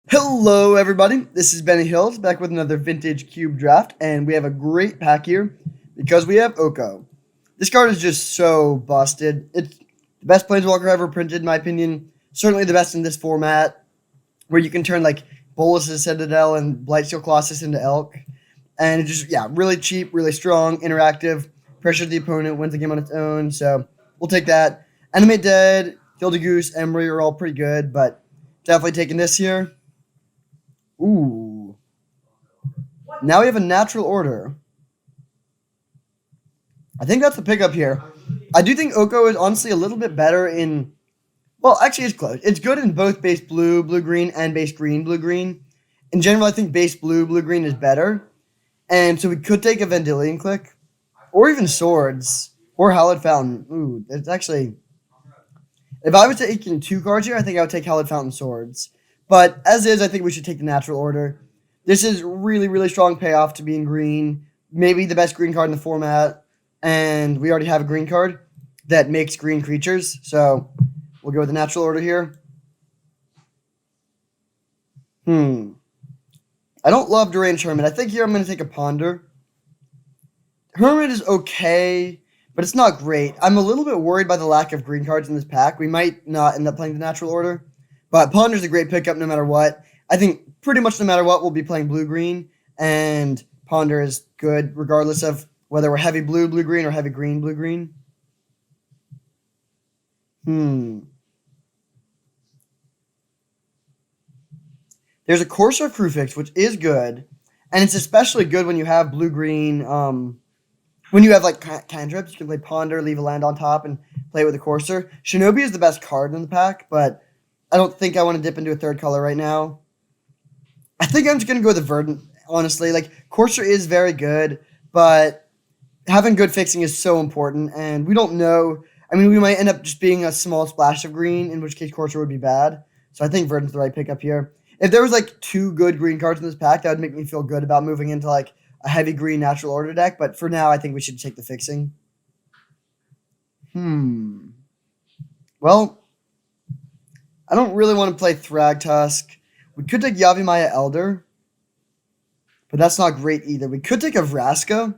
Hello, everybody. This is Bennyhillz back with another vintage cube draft, and we have a great pack here because we have Oko. This card is just so busted. It's the best Planeswalker ever printed, in my opinion. Certainly the best in this format, where you can turn like Bolus's Citadel and Blightsteel Colossus into Elk, and it's just really cheap, really strong, interactive. Pressures the opponent, wins the game on its own. So we'll take that. Animate Dead, Gildegoose, Emery are all pretty good, but definitely taking this here. Ooh. Now we have a natural order. I think that's the pickup here. I do think Oko is honestly a little bit better in... Well, actually, it's close. It's good in both base blue, blue-green, and base green, blue-green. In general, I think base blue, blue-green is better. And so we could take a Vendilion Click. Or even Swords. Or Hallowed Fountain. Ooh, it's actually... If I was taking two cards here, I think I would take Hallowed Fountain Swords. But as is, I think we should take the natural order. This is really, really strong payoff to being green. Maybe the best green card in the format. And we already have a green card that makes green creatures. So we'll go with the natural order here. I don't love Deranged Hermit. I think here I'm going to take a Ponder. Hermit is okay, but it's not great. I'm a little bit worried by the lack of green cards in this pack. We might not end up playing the natural order. But Ponder's a great pickup no matter what. I think pretty much no matter what, we'll be playing blue-green. And Ponder is good regardless of whether we're heavy blue, blue-green, or heavy green, blue-green. There's a Corsair Crewfix, which is good. And it's especially good when you have blue-green. When you have like cantrips, you can play Ponder, leave a land on top, and play with a Corsair. Shinobi is the best card in the pack, but I don't think I want to dip into a third color right now. I think I'm just going to go with the Verdant, honestly. Like, Corsair is very good, but having good fixing is so important, and we don't know. I mean, we might end up just being a small splash of green, in which case Corsair would be bad. So I think Verdant's the right pickup here. If there was, like, two good green cards in this pack, that would make me feel good about moving into, like, a heavy green natural order deck, but for now, I think we should take the fixing. Well, I don't really want to play Thragtusk. We could take Yavimaya Elder, but that's not great either. We could take a Vraska.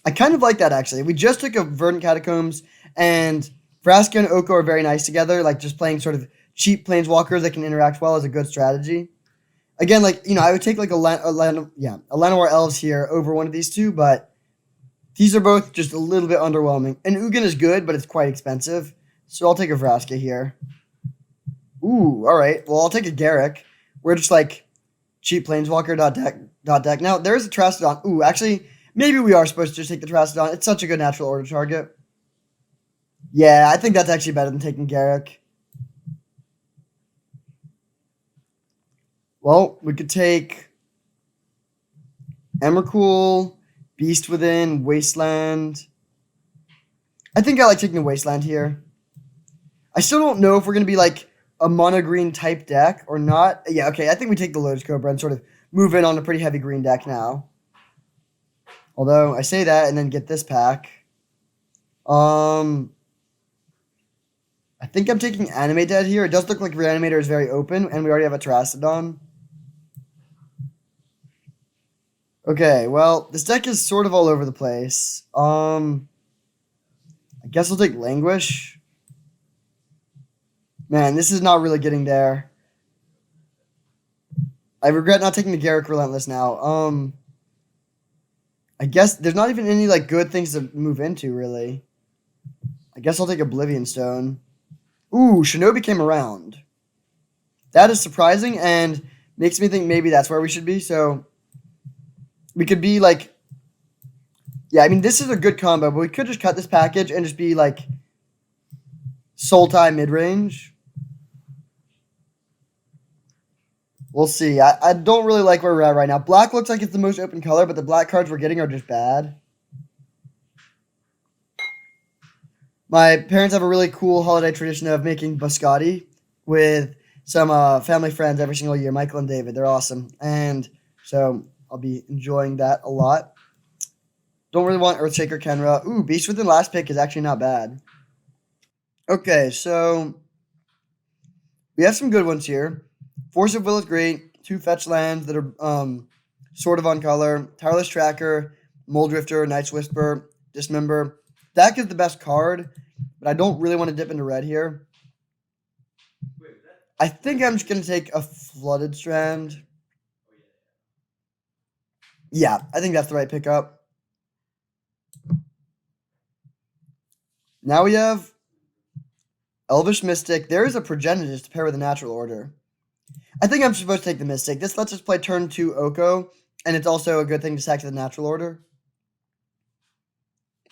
I kind of like that, actually. We just took a Verdant Catacombs, and Vraska and Oko are very nice together. Like, just playing sort of cheap Planeswalkers that can interact well is a good strategy. Again, like, I would take, like, a Llanowar Elves here over one of these two, but these are both just a little bit underwhelming. And Ugin is good, but it's quite expensive. So I'll take a Vraska here. Ooh, all right. Well, I'll take a Garruk. We're just like cheap Planeswalker deck. Now, there is a Trastodon. Ooh, actually, maybe we are supposed to just take the Trastodon. It's such a good natural order target. Yeah, I think that's actually better than taking Garruk. Well, we could take Emrakul, Beast Within, Wasteland. I think I like taking the Wasteland here. I still don't know if we're going to be like a mono green type deck or not. Yeah, okay, I think we take the Lotus Cobra and sort of move in on a pretty heavy green deck now. Although, I say that and then get this pack. I think I'm taking Animate Dead here. It does look like Reanimator is very open, and we already have a Terrastodon. Okay, well, this deck is sort of all over the place. I guess I'll take Languish. Man, this is not really getting there. I regret not taking the Garruk Relentless now. I guess there's not even any like good things to move into, really. I guess I'll take Oblivion Stone. Ooh, Shinobi came around. That is surprising and makes me think maybe that's where we should be. So we could be like... Yeah, I mean, this is a good combo, but we could just cut this package and just be like Sultai mid-range. We'll see. I don't really like where we're at right now. Black looks like it's the most open color, but the black cards we're getting are just bad. My parents have a really cool holiday tradition of making biscotti with some family friends every single year, Michael and David. They're awesome. And so I'll be enjoying that a lot. Don't really want Earthshaker Kenra. Ooh, Beast Within last pick is actually not bad. Okay, so We have some good ones here. Force of Will is great. 2 fetch lands that are sort of on color. Tireless Tracker, Mole Drifter, Night's Whisper, Dismember. That is the best card, but I don't really want to dip into red here. I think I'm just going to take a Flooded Strand. Yeah, I think that's the right pickup. Now we have Elvish Mystic. There is a Progenitus to pair with a Natural Order. I think I'm supposed to take the Mystic. This lets us play turn 2 Oko, and it's also a good thing to sack to the Natural Order.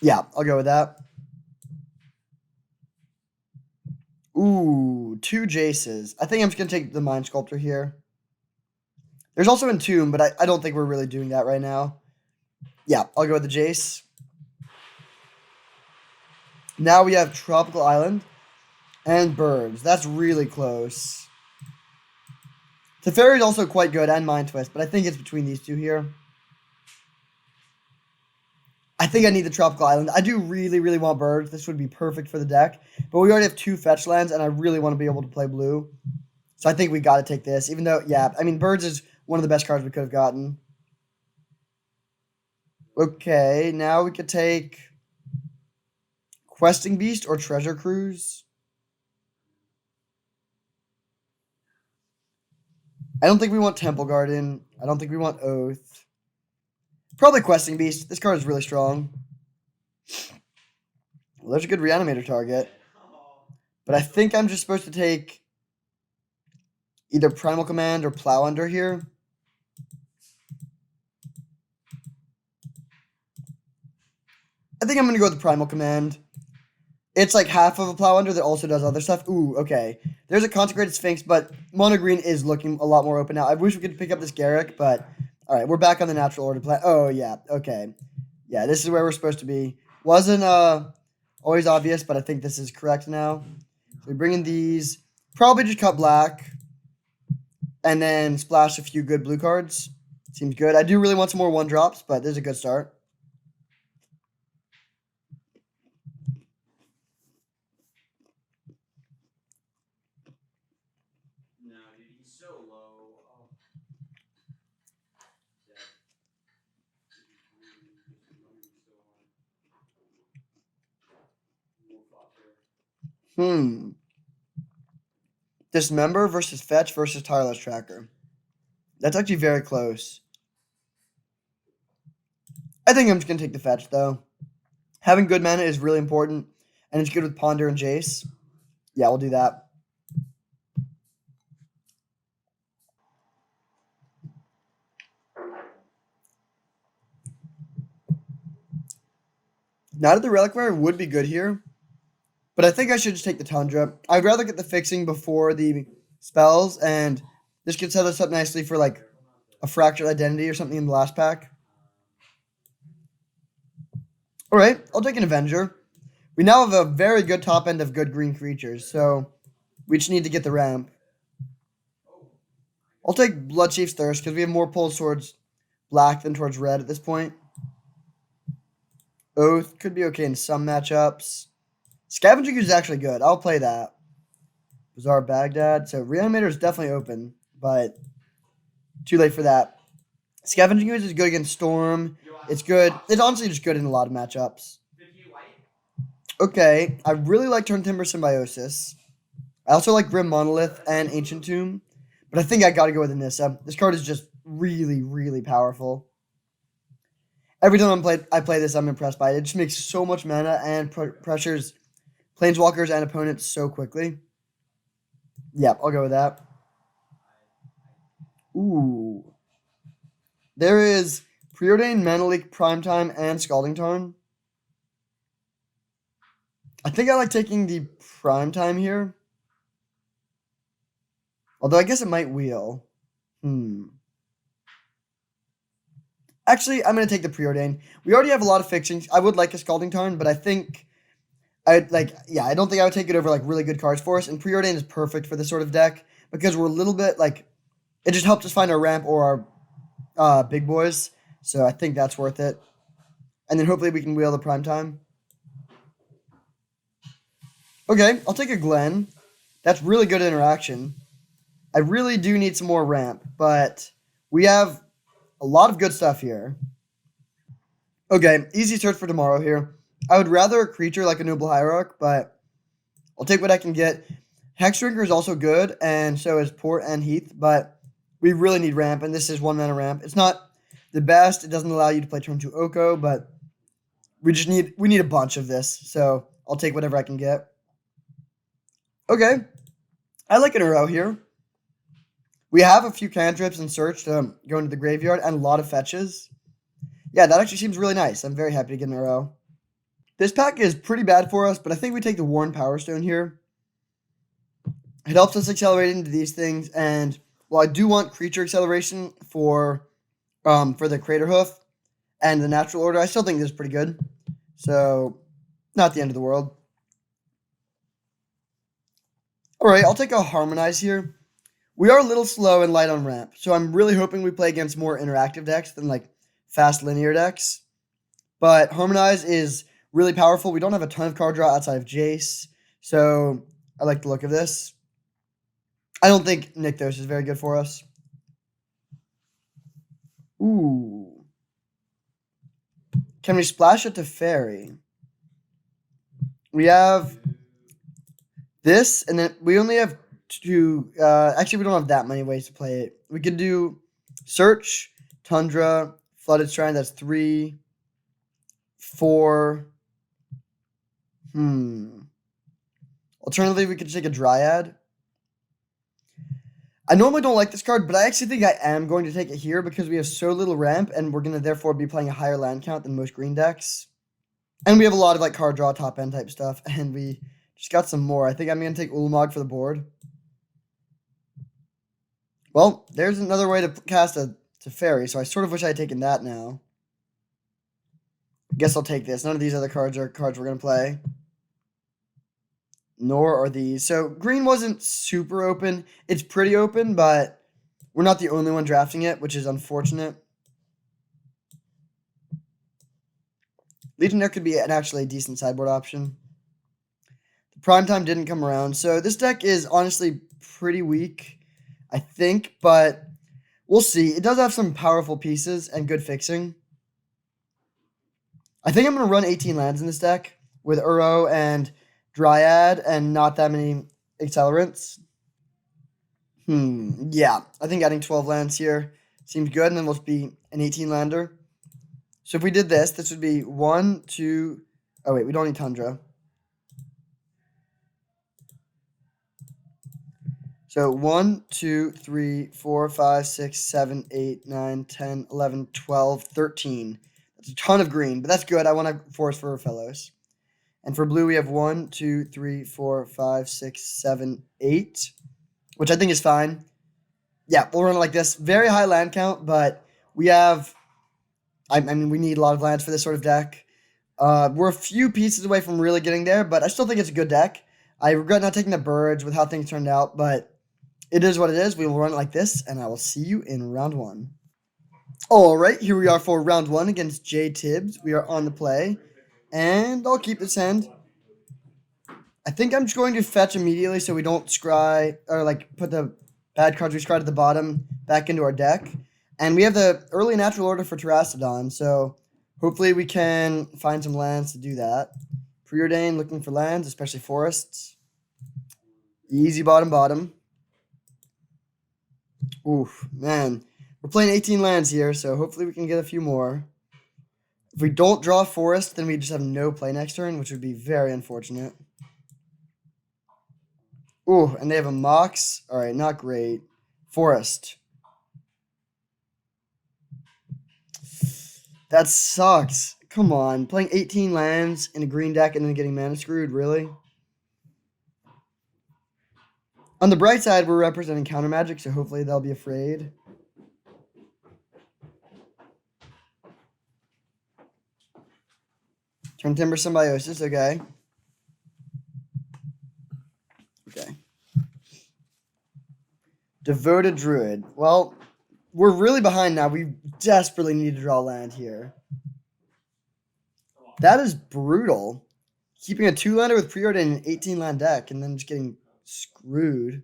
Yeah, I'll go with that. Ooh, 2 Jaces. I think I'm just going to take the Mind Sculptor here. There's also Entomb, but I don't think we're really doing that right now. Yeah, I'll go with the Jace. Now we have Tropical Island and Birds. That's really close. Teferi is also quite good, and Mind Twist, but I think it's between these two here. I think I need the Tropical Island. I do really, really want Birds. This would be perfect for the deck. But we already have 2 fetch lands, and I really want to be able to play blue. So I think we got to take this, even though, yeah, I mean, Birds is one of the best cards we could have gotten. Okay, now we could take Questing Beast or Treasure Cruise. I don't think we want Temple Garden. I don't think we want Oath. Probably Questing Beast. This card is really strong. Well, there's a good Reanimator target. But I think I'm just supposed to take either Primal Command or Plow Under here. I think I'm going to go with the Primal Command. It's like half of a Plow Under that also does other stuff. Ooh, okay. There's a Consecrated Sphinx, but Mono Green is looking a lot more open now. I wish we could pick up this Garrick, but all right, we're back on the Natural Order plan. Oh, yeah, okay. Yeah, this is where we're supposed to be. Wasn't always obvious, but I think this is correct now. So we bring in these. Probably just cut black and then splash a few good blue cards. Seems good. I do really want some more 1-drops, but this is a good start. Dismember versus Fetch versus Tireless Tracker. That's actually very close. I think I'm just going to take the Fetch, though. Having good mana is really important, and it's good with Ponder and Jace. Yeah, we'll do that. Now that the Reliquary would be good here, but I think I should just take the Tundra. I'd rather get the fixing before the spells, and this could set us up nicely for like a Fractured Identity or something in the last pack. All right, I'll take an Avenger. We now have a very good top end of good green creatures, so we just need to get the ramp. I'll take Bloodchief's Thirst because we have more pulls towards black than towards red at this point. Oath could be okay in some matchups. Scavenging is actually good. I'll play that. Bizarre Baghdad. So Reanimator is definitely open, but too late for that. Scavenging Ooze is good against Storm. It's good. It's honestly just good in a lot of matchups. Okay, I really like Turn Timber Symbiosis. I also like Grim Monolith and Ancient Tomb, but I think I gotta go with Anissa. This card is just really, really powerful. Every time I play this, I'm impressed by it. It just makes so much mana and pressures Planeswalkers and opponents so quickly. Yep, I'll go with that. Ooh. There is Preordained, Mana Leak, Primetime, and Scalding Tarn. I think I like taking the Primetime here. Although I guess it might wheel. Actually, I'm going to take the Preordain. We already have a lot of fixings. I would like a Scalding Tarn, but I think I don't think I would take it over like really good cards for us. And Preordain is perfect for this sort of deck because we're a little bit like it just helps us find our ramp or our big boys. So I think that's worth it. And then hopefully we can wheel the Primetime. Okay, I'll take a Glen. That's really good interaction. I really do need some more ramp, but we have a lot of good stuff here. Okay, easy search for tomorrow here. I would rather a creature like a Noble Hierarch, but I'll take what I can get. Hexdrinker is also good, and so is Port and Heath, but we really need ramp, and this is 1 mana ramp. It's not the best. It doesn't allow you to play turn 2 Oko, but we need a bunch of this, so I'll take whatever I can get. Okay, I like an Uro here. We have a few cantrips in search to go into the graveyard and a lot of fetches. Yeah, that actually seems really nice. I'm very happy to get an Uro. This pack is pretty bad for us, but I think we take the Worn Power Stone here. It helps us accelerate into these things, and while I do want creature acceleration for the Crater Hoof and the Natural Order, I still think this is pretty good. So, not the end of the world. Alright, I'll take a Harmonize here. We are a little slow and light on ramp, so I'm really hoping we play against more interactive decks than like fast linear decks. But Harmonize is really powerful. We don't have a ton of card draw outside of Jace, so I like the look of this. I don't think Nykthos is very good for us. Ooh. Can we splash it to Fairy? We have this, and then we only have two. Actually, we don't have that many ways to play it. We could do Search, Tundra, Flooded Shrine. That's 3, 4. Alternatively, we could take a Dryad. I normally don't like this card, but I actually think I am going to take it here because we have so little ramp, and we're going to therefore be playing a higher land count than most green decks. And we have a lot of like card draw, top end type stuff, and we just got some more. I think I'm going to take Ulamog for the board. Well, there's another way to cast to Fairy, so I sort of wish I had taken that now. I guess I'll take this. None of these other cards are cards we're going to play. Nor are these. So green wasn't super open. It's pretty open, but we're not the only one drafting it, which is unfortunate. Legionnaire could be actually a decent sideboard option. The primetime didn't come around, so this deck is honestly pretty weak, I think, but we'll see. It does have some powerful pieces and good fixing. I think I'm going to run 18 lands in this deck with Uro and Dryad and not that many accelerants. Yeah, I think adding 12 lands here seems good, and then we'll be an 18-lander. So if we did this, this would be 1, 2... Oh, wait, we don't need Tundra. So 1, 2, 3, 4, 5, 6, 7, 8, 9, 10, 11, 12, 13. That's a ton of green, but that's good. I want to force for our fellows. And for blue, we have 1, 2, 3, 4, 5, 6, 7, 8, which I think is fine. Yeah, we'll run it like this. Very high land count, but we have... I mean, we need a lot of lands for this sort of deck. We're a few pieces away from really getting there, but I still think it's a good deck. I regret not taking the birds with how things turned out, but it is what it is. We will run it like this, and I will see you in round 1. All right, here we are for round 1 against J Tibbs. We are on the play. And I'll keep this hand. I think I'm just going to fetch immediately so we don't scry, or like put the bad cards we scryed at the bottom back into our deck. And we have the early Natural Order for Terrastodon, so hopefully we can find some lands to do that. Preordain, looking for lands, especially forests. Easy bottom. Oof, man. We're playing 18 lands here, so hopefully we can get a few more. If we don't draw forest, then we just have no play next turn, which would be very unfortunate. Ooh, and they have a Mox. All right, not great. Forest. That sucks. Come on. Playing 18 lands in a green deck and then getting mana screwed, really? On the bright side, we're representing counter magic, so hopefully they'll be afraid. Turn Timber Symbiosis, okay. Okay. Devoted Druid. Well, we're really behind now. We desperately need to draw land here. That is brutal. Keeping a 2-lander with Preordain in an 18-land deck and then just getting Screwed.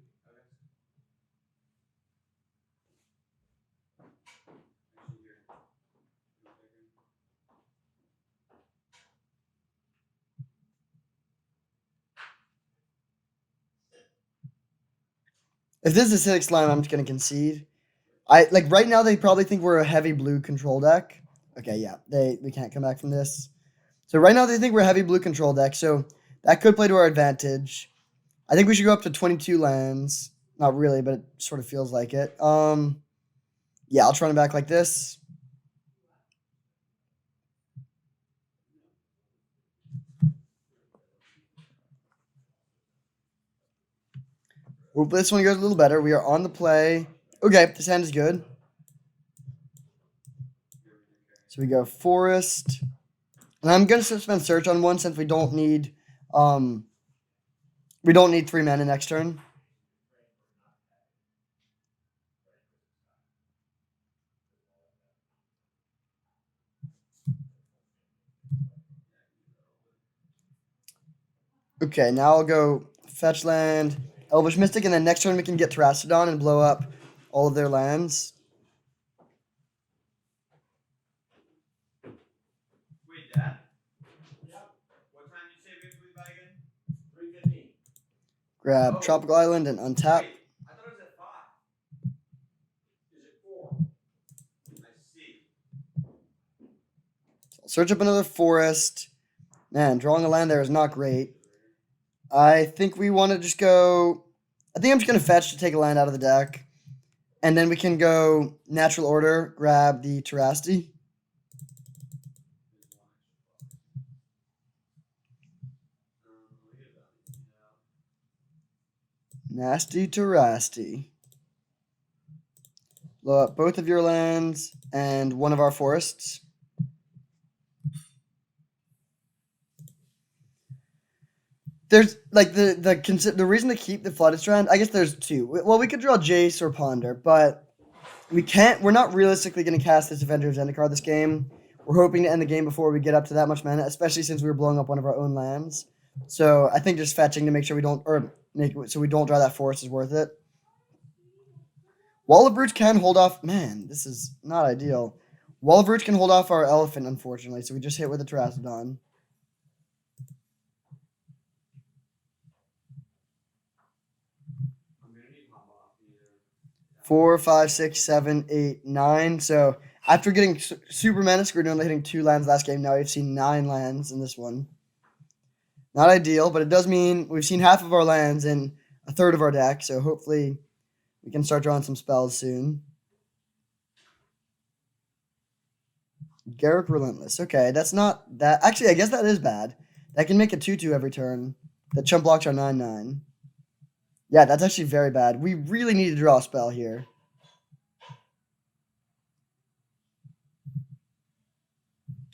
If this is acidic slime, I'm just gonna concede. Right now they probably think we're a heavy blue control deck. Okay, yeah, we can't come back from this. So right now they think we're a heavy blue control deck, so that could play to our advantage. I think we should go up to 22 lands. Not really, but it sort of feels like it. Yeah, I'll try to back like this. Well, this one goes a little better. We are on the play. Okay, this hand is good. So we go forest. And I'm gonna spend search on one since we don't need 3 mana next turn. Okay, now I'll go fetch land, Elvish Mystic, and then next turn we can get Terrastodon and blow up all of their lands. Wait, Dad? Yeah. What time did you say we have to leave by again? 3:15. Grab Tropical Island and untap. Wait, I thought it was at 5. Is it 4? I see. I'll search up another forest. Man, drawing a land there is not great. I think we want to just go... I think I'm just going to fetch to take a land out of the deck. And then we can go Natural Order, grab the Terrasti. Nasty Terrasti. Blow up both of your lands and one of our forests. There's like the reason to keep the Flooded Strand, I guess there's two. Well, we could draw Jace or Ponder, but we're not realistically going to cast this Avenger of Zendikar this game. We're hoping to end the game before we get up to that much mana, especially since we were blowing up one of our own lands. So I think just fetching to make sure we don't, so we don't draw that forest is worth it. Wall of Brutes can hold off. Man, this is not ideal. Wall of Brutes can hold off our elephant, unfortunately, so we just hit with a Terrastodon. 4, 5, 6, 7, 8, 9. So after getting super mana screwed, only hitting 2 lands last game, now we've seen 9 lands in this one. Not ideal, but it does mean we've seen half of our lands in a third of our deck, so hopefully we can start drawing some spells soon. Garruk Relentless. Okay, that's not that. Actually, I guess that is bad. That can make a 2/2 every turn. The chump blocks are 9/9. Yeah, that's actually very bad. We really need to draw a spell here.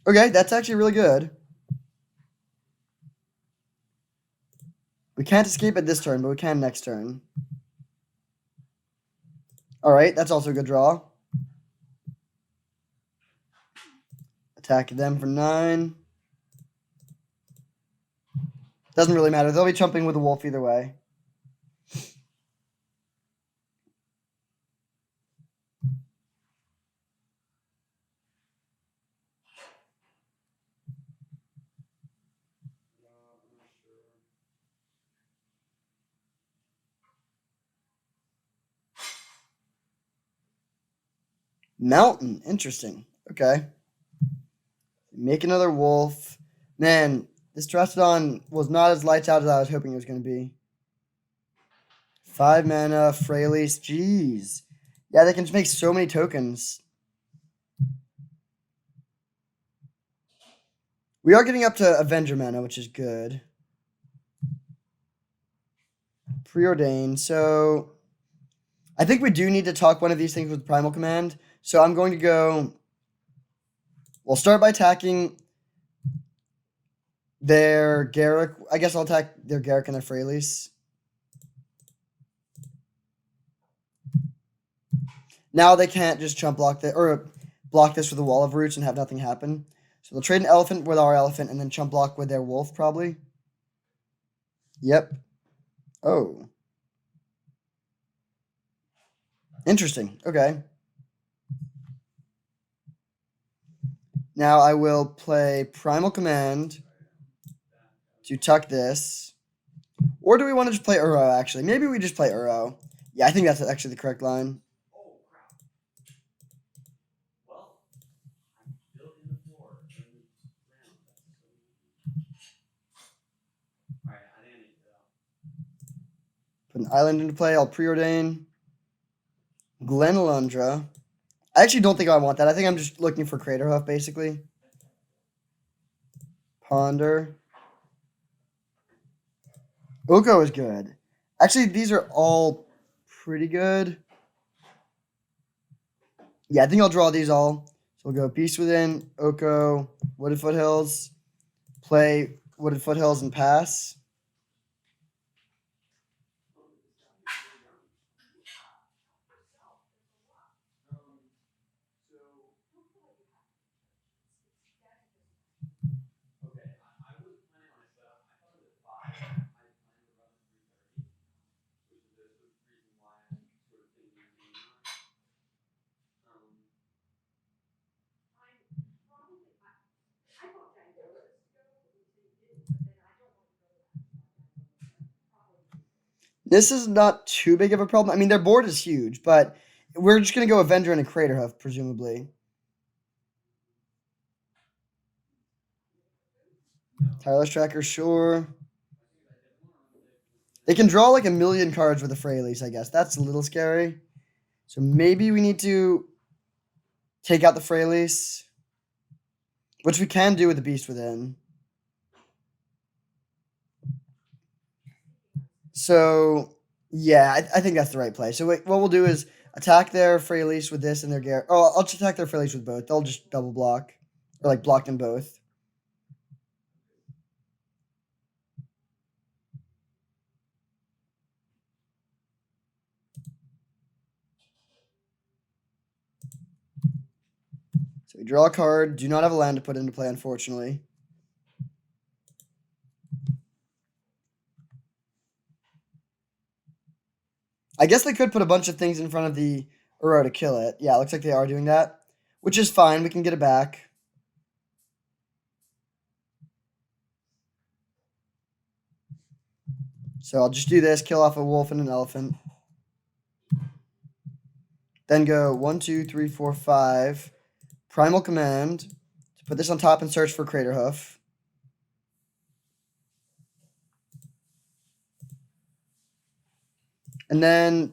Okay, that's actually really good. We can't escape it this turn, but we can next turn. All right, that's also a good draw. Attack them for 9. Doesn't really matter. They'll be chumping with a wolf either way. Mountain. Interesting. Okay. Make another wolf. Man, this Terrastodon was not as lights out as I was hoping it was going to be. 5 mana, Freylease. Jeez. Yeah, they can just make so many tokens. We are getting up to Avenger mana, which is good. Preordained. So I think we do need to talk one of these things with Primal Command. So I'm going to go... We'll start by attacking their Garruk. I guess I'll attack their Garruk and their Freylease. Now they can't just chump block or block this with a Wall of Roots and have nothing happen. So they'll trade an elephant with our elephant and then chump block with their wolf probably. Yep. Oh. Interesting. Okay. Now I will play Primal Command to tuck this. Or do we want to just play Uro, actually? Maybe we just play Uro. Yeah, I think that's actually the correct line. Oh crap. Well, I built in the floor during the round. That's so Alright, I think I need to get out. Put an island into play. I'll preordain. Glenalundra. I actually don't think I want that. I think I'm just looking for Craterhoof, basically. Ponder. Oko is good. Actually, these are all pretty good. Yeah, I think I'll draw these all. So we'll go Beast Within, Oko, Wooded Foothills, play Wooded Foothills and pass. Okay, I was planning on a setup. I thought it was 5. I planned to run at 3:30, which is the reason why I'm sort of thinking of being on. This is not too big of a problem. I mean, their board is huge, but we're just going to go Avenger and a Craterhoof, presumably. Tireless Tracker, sure. They can draw like a million cards with a Freylease, I guess. That's a little scary. So maybe we need to take out the Freylease, which we can do with the Beast Within. So, yeah, I think that's the right play. So what we'll do is attack their Freylease with this and their Garrett. Oh, I'll just attack their Freylease with both. They'll just double block. Or like block them both. So we draw a card. Do not have a land to put into play, unfortunately. I guess they could put a bunch of things in front of the Uro to kill it. Yeah, it looks like they are doing that, which is fine. We can get it back. So I'll just do this, kill off a wolf and an elephant. Then go 1, 2, 3, 4, 5. Primal Command to put this on top and search for Craterhoof. And then,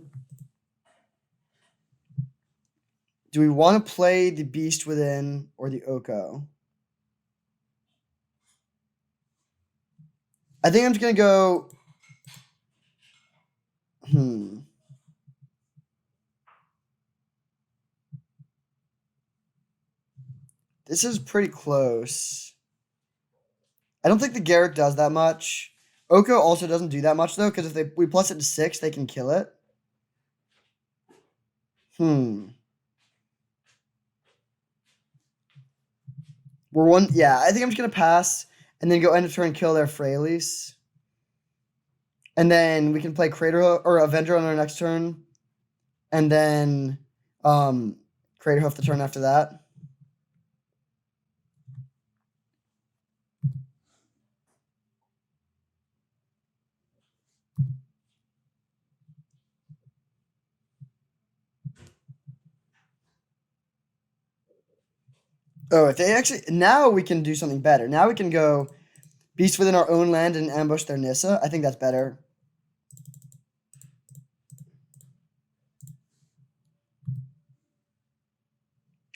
do we want to play the Beast Within or the Oko? I think I'm just going to go... This is pretty close. I don't think the Garrick does that much. Oko also doesn't do that much, though, because if we plus it to 6, they can kill it. Yeah, I think I'm just going to pass and then go end of turn and kill their Freylease. And then we can play Craterhoof or Avenger on our next turn. And then Craterhoof the turn after that. Oh, if they actually... Now we can do something better. Now we can go Beast Within our own land and ambush their Nissa. I think that's better.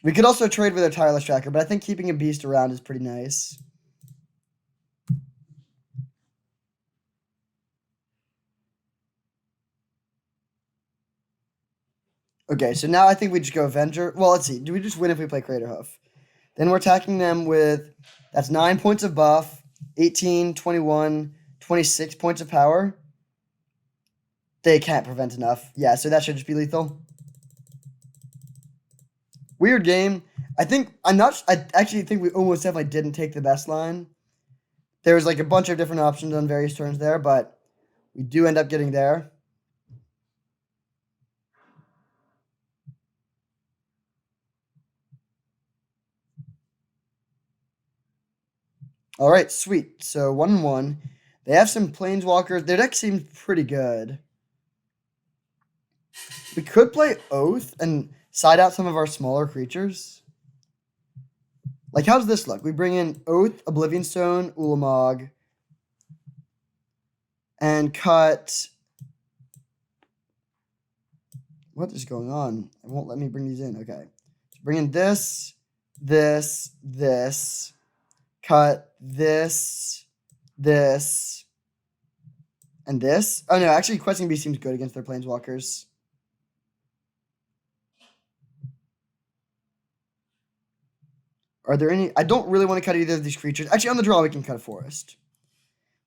We could also trade with a Tireless Tracker, but I think keeping a Beast around is pretty nice. Okay, so now I think we just go Avenger. Well, let's see. Do we just win if we play Craterhoof? Then we're attacking them with... That's 9 points of buff, 18, 21, 26 points of power. They can't prevent enough. Yeah, so that should just be lethal. Weird game. I actually think we almost definitely didn't take the best line. There was like a bunch of different options on various turns there, but we do end up getting there. All right, sweet. So 1-1. They have some planeswalkers. Their deck seems pretty good. We could play Oath and side out some of our smaller creatures. Like, how's this look? We bring in Oath, Oblivion Stone, Ulamog, and cut. What is going on? It won't let me bring these in. Okay. So bring in this, this. Cut this, and this. Oh, no. Actually, Questing Beast seems good against their planeswalkers. Are there any? I don't really want to cut either of these creatures. Actually, on the draw, we can cut a forest.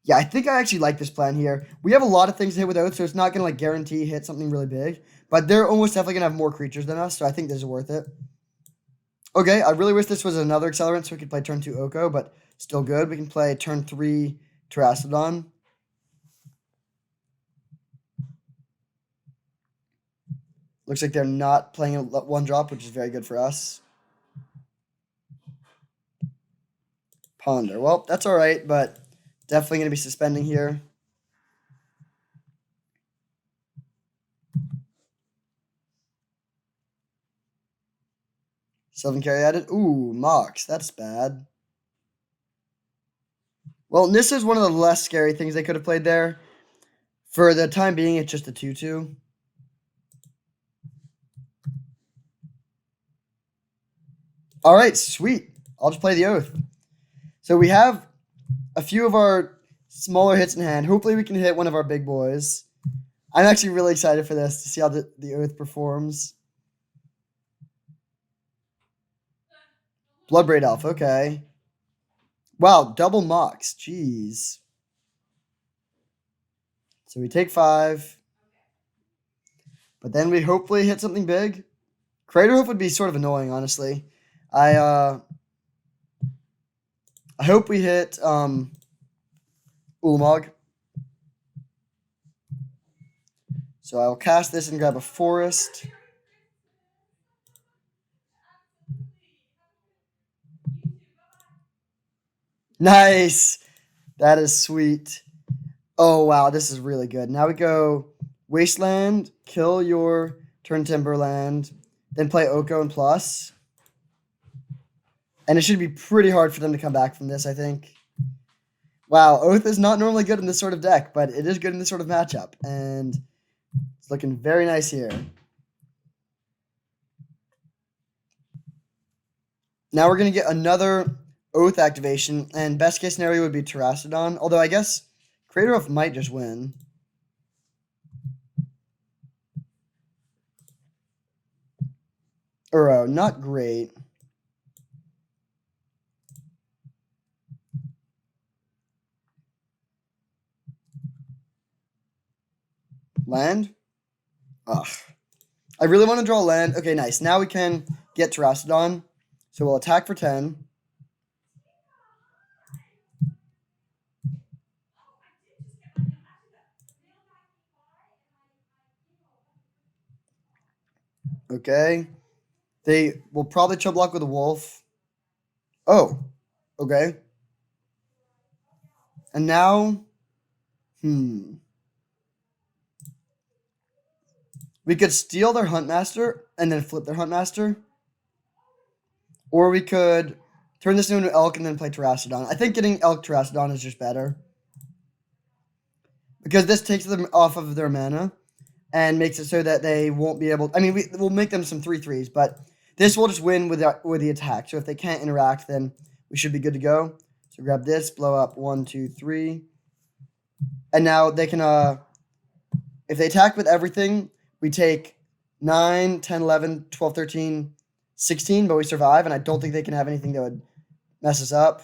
Yeah, I think I actually like this plan here. We have a lot of things to hit with Oath, so it's not going to like guarantee hit something really big. But they're almost definitely going to have more creatures than us, so I think this is worth it. Okay, I really wish this was another accelerant so we could play turn 2 Oko, but still good. We can play turn 3 Terrastodon. Looks like they're not playing a 1-drop, which is very good for us. Ponder. Well, that's all right, but definitely going to be suspending here. Sylvan Carry added. Ooh, Mox. That's bad. Well, Nissa is one of the less scary things they could have played there. For the time being, it's just a 2-2. All right, sweet. I'll just play the Oath. So we have a few of our smaller hits in hand. Hopefully we can hit one of our big boys. I'm actually really excited for this to see how the Oath performs. Bloodbraid Elf, okay. Wow, double Mox. Jeez. So we take 5. But then we hopefully hit something big. Crater Hoof would be sort of annoying, honestly. I hope we hit Ulamog. So I'll cast this and grab a forest. Nice. That is sweet. Oh, wow. This is really good. Now we go Wasteland, kill your turn Timberland, then play Oko and plus. And it should be pretty hard for them to come back from this, I think. Wow, Oath is not normally good in this sort of deck, but it is good in this sort of matchup. And it's looking very nice here. Now we're going to get another Oath activation, and best case scenario would be Terrastodon, although I guess Crater Hoof might just win. Uro, not great. Land? Ugh. I really want to draw land. Okay, nice. Now we can get Terrastodon. So we'll attack for 10. Okay. They will probably chub block with a wolf. Oh. Okay. And now, we could steal their Huntmaster and then flip their Huntmaster. Or we could turn this into an Elk and then play Terrastodon. I think getting Elk Terrastodon is just better. Because this takes them off of their mana and makes it so that they won't be able... I mean, we'll make them some 3/3s, but this will just win with the attack. So if they can't interact, then we should be good to go. So grab this, blow up 1, 2, 3. And now they can... if they attack with everything, we take 9, 10, 11, 12, 13, 16, but we survive, and I don't think they can have anything that would mess us up.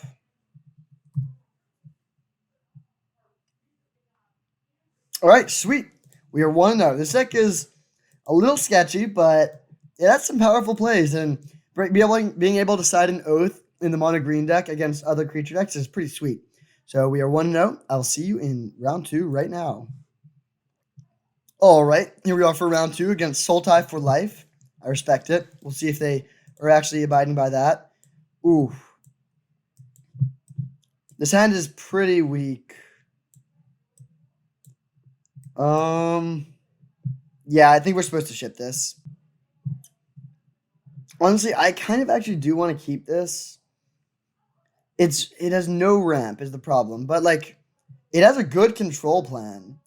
All right, sweet. We are 1-0. This deck is a little sketchy, but it has some powerful plays, and being able to side an Oath in the mono green deck against other creature decks is pretty sweet. So we are 1-0. I'll see you in round 2 right now. All right, here we are for round 2 against Sultai for life. I respect it. We'll see if they are actually abiding by that. Ooh. This hand is pretty weak. Yeah, I think we're supposed to ship this. Honestly, I kind of actually do want to keep this. It has no ramp is the problem, but like it has a good control plan.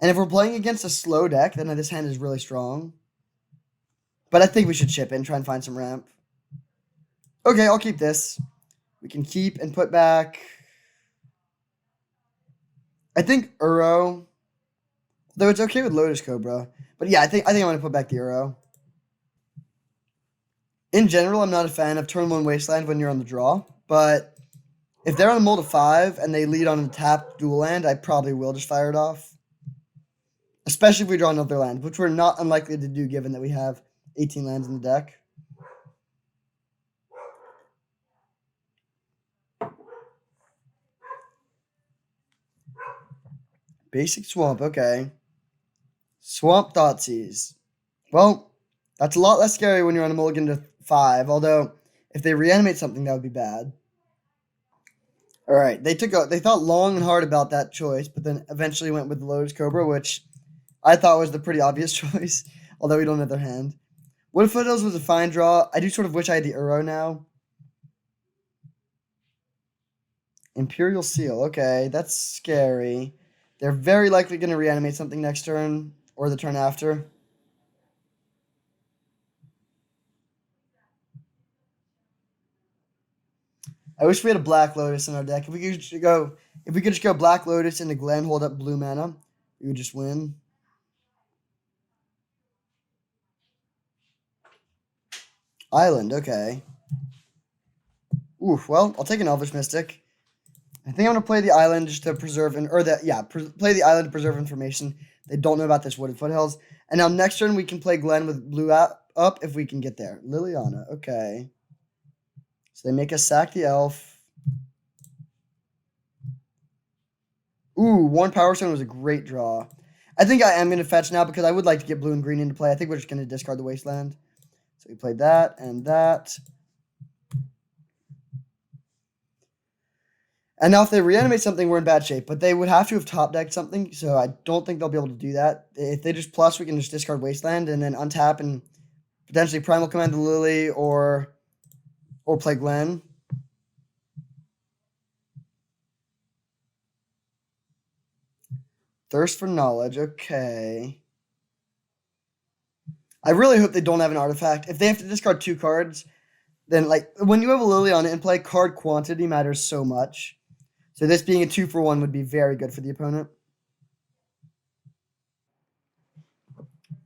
And if we're playing against a slow deck, then this hand is really strong. But I think we should ship it and try and find some ramp. Okay, I'll keep this. We can keep and put back. I think Uro. Though it's okay with Lotus Cobra. But yeah, I think I'm gonna put back the Uro. In general, I'm not a fan of turn 1 Wasteland when you're on the draw, but if they're on a mold of 5 and they lead on a tapped dual land, I probably will just fire it off. Especially if we draw another land, which we're not unlikely to do given that we have 18 lands in the deck. Basic Swamp, okay. Swamp Thoughtseize. Well, that's a lot less scary when you're on a mulligan to 5, although if they reanimate something, that would be bad. All right, they thought long and hard about that choice, but then eventually went with the Lotus Cobra, which I thought was the pretty obvious choice, although we don't have their hand. Wood Foothills was a fine draw. I do sort of wish I had the Uro now. Imperial Seal, okay, that's scary. They're very likely going to reanimate something next turn or the turn after. I wish we had a Black Lotus in our deck. If we could just go Black Lotus into Glen, hold up blue mana, we would just win. Island, okay. Oof, well, I'll take an Elvish Mystic. I think I'm gonna play the island just to preserve play the island to preserve information. They don't know about this Wooded Foothills. And now next turn we can play Glen with blue up if we can get there. Liliana, okay. So they make us sack the elf. Ooh, one Power Stone was a great draw. I think I am going to fetch now because I would like to get blue and green into play. I think we're just going to discard the Wasteland. So we played that and that. And now if they reanimate something, we're in bad shape. But they would have to have top decked something, so I don't think they'll be able to do that. If they just plus, we can just discard Wasteland and then untap and potentially Primal Command the Lily or play Glen. Thirst for Knowledge, okay. I really hope they don't have an artifact. If they have to discard 2 cards, then like when you have a Lily on it and play, card quantity matters so much. So this being a 2-for-1 would be very good for the opponent.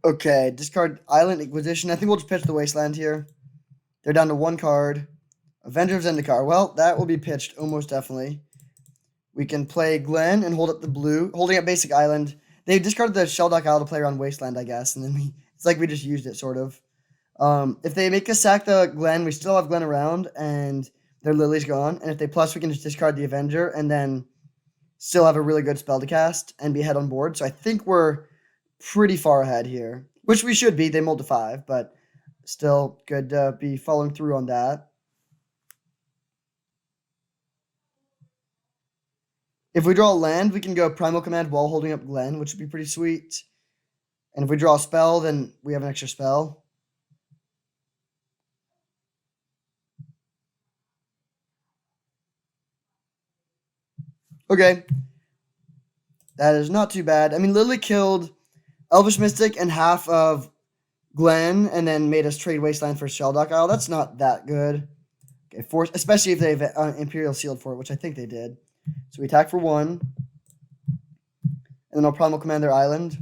Okay, discard Island Inquisition. I think we'll just pitch the Wasteland here. They're down to 1 card. Avenger of Zendikar. Well, that will be pitched almost definitely. We can play Glen and hold up the blue, holding up basic island. They discarded the Shelldock Isle to play around Wasteland, I guess, and then it's like we just used it, sort of. If they make us sack the Glen, we still have Glen around, and their Lily's gone. And if they plus, we can just discard the Avenger, and then still have a really good spell to cast and be ahead on board. So I think we're pretty far ahead here, which we should be. They mulled to 5, but still good to be following through on that. If we draw a land, we can go Primal Command while holding up Glen, which would be pretty sweet. And if we draw a spell, then we have an extra spell. Okay. That is not too bad. I mean, Lily killed Elvish Mystic and half of Glen and then made us trade Wasteland for Shelldock Isle. That's not that good. Okay, especially if they have Imperial Sealed for it, which I think they did. So we attack for 1. And then I'll Primal Command their island.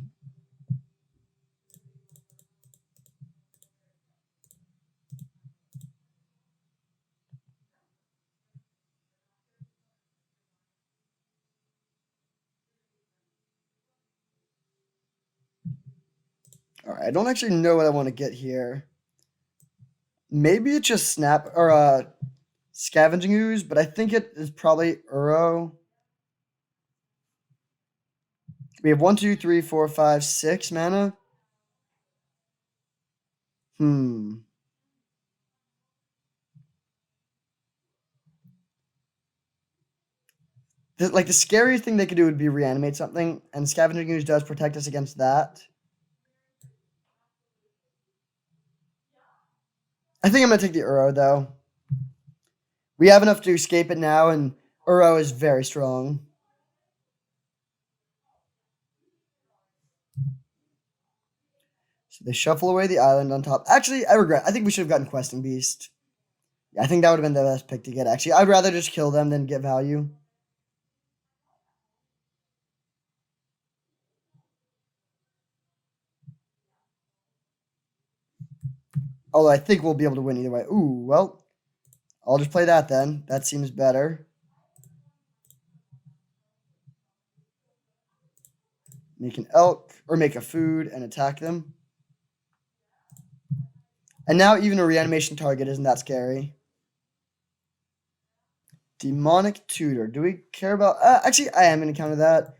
All right, I don't actually know what I want to get here. Maybe it's just Scavenging Ooze, but I think it is probably Uro. We have 1, 2, 3, 4, 5, 6 mana. Like the scariest thing they could do would be reanimate something, and Scavenging Ooze does protect us against that. I think I'm gonna take the Uro though. We have enough to escape it now, and Uro is very strong. So they shuffle away the island on top. Actually, I regret. I think we should have gotten Questing Beast. Yeah, I think that would have been the best pick to get, actually. I'd rather just kill them than get value. Although I think we'll be able to win either way. Ooh, well, I'll just play that then. That seems better. Make an elk, or make a food and attack them. And now even a reanimation target isn't that scary. Demonic Tutor. Do we care about... actually, I am going to counter that.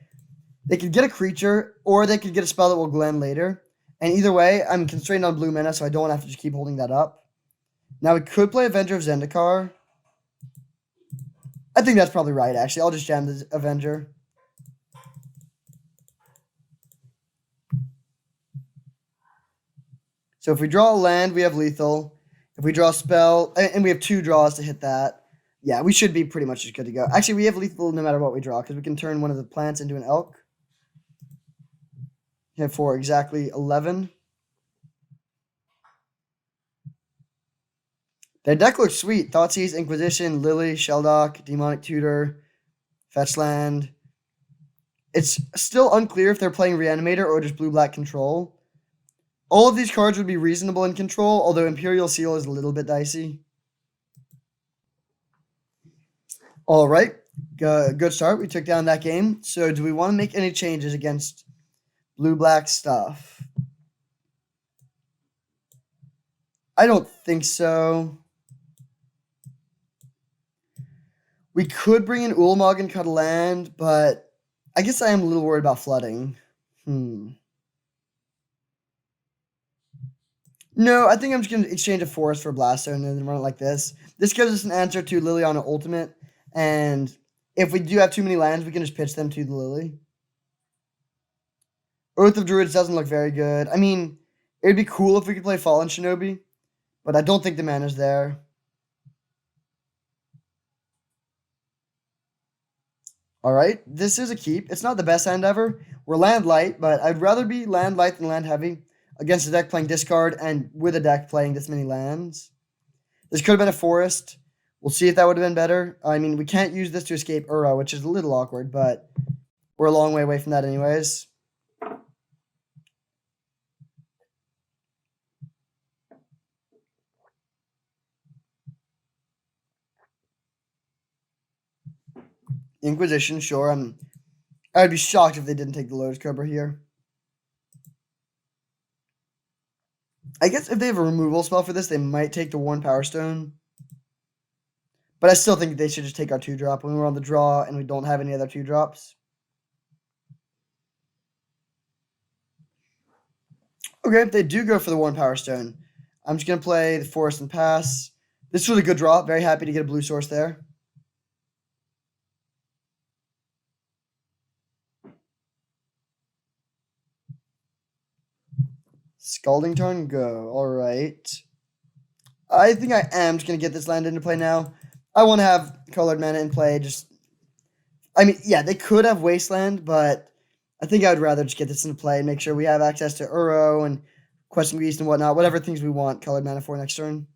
They could get a creature, or they could get a spell that will Glen later. And either way, I'm constrained on blue mana, so I don't have to just keep holding that up. Now, we could play Avenger of Zendikar. I think that's probably right, actually. I'll just jam the Avenger. So if we draw a land, we have lethal. If we draw a spell, and we have 2 draws to hit that, yeah, we should be pretty much just good to go. Actually, we have lethal no matter what we draw, because we can turn one of the plants into an elk. Hit for exactly 11. Their deck looks sweet. Thoughtseize, Inquisition, Lily, Sheldock, Demonic Tutor, Fetchland. It's still unclear if they're playing Reanimator or just blue-black control. All of these cards would be reasonable in control, although Imperial Seal is a little bit dicey. All right. Good start. We took down that game. So do we want to make any changes against blue-black stuff? I don't think so. We could bring in Ulamog and cut a land, but I guess I am a little worried about flooding. No, I think I'm just going to exchange a forest for a Blaststone and then run it like this. This gives us an answer to Liliana Ultimate, and if we do have too many lands, we can just pitch them to the Lily. Oath of Druids doesn't look very good. I mean, it would be cool if we could play Fallen Shinobi, but I don't think the mana's there. All right, this is a keep. It's not the best hand ever. We're land light, but I'd rather be land light than land heavy against a deck playing discard and with a deck playing this many lands. This could have been a forest. We'll see if that would have been better. I mean, we can't use this to escape Uro, which is a little awkward, but we're a long way away from that anyways. Inquisition, sure. I'd be shocked if they didn't take the Lotus Cobra here. I guess if they have a removal spell for this, they might take the Worn Power Stone. But I still think they should just take our 2-drop when we're on the draw and we don't have any other 2-drops. Okay, if they do go for the Worn Power Stone, I'm just going to play the Forest and pass. This was a good draw. Very happy to get a blue source there. Scalding Tarn, go. All right. I think I am just going to get this land into play now. I want to have colored mana in play. I mean, yeah, they could have Wasteland, but I think I would rather just get this into play and make sure we have access to Uro and Questing Beast and whatnot, whatever things we want colored mana for next turn.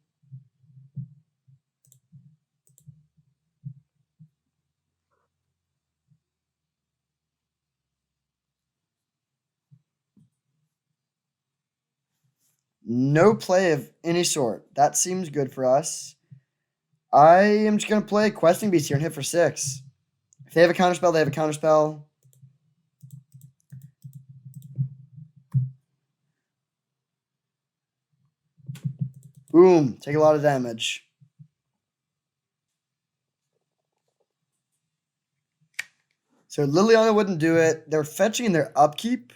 No play of any sort. That seems good for us. I am just going to play Questing Beast here and hit for 6. If they have a counterspell, they have a counterspell. Boom. Take a lot of damage. So Liliana wouldn't do it. They're fetching in their upkeep.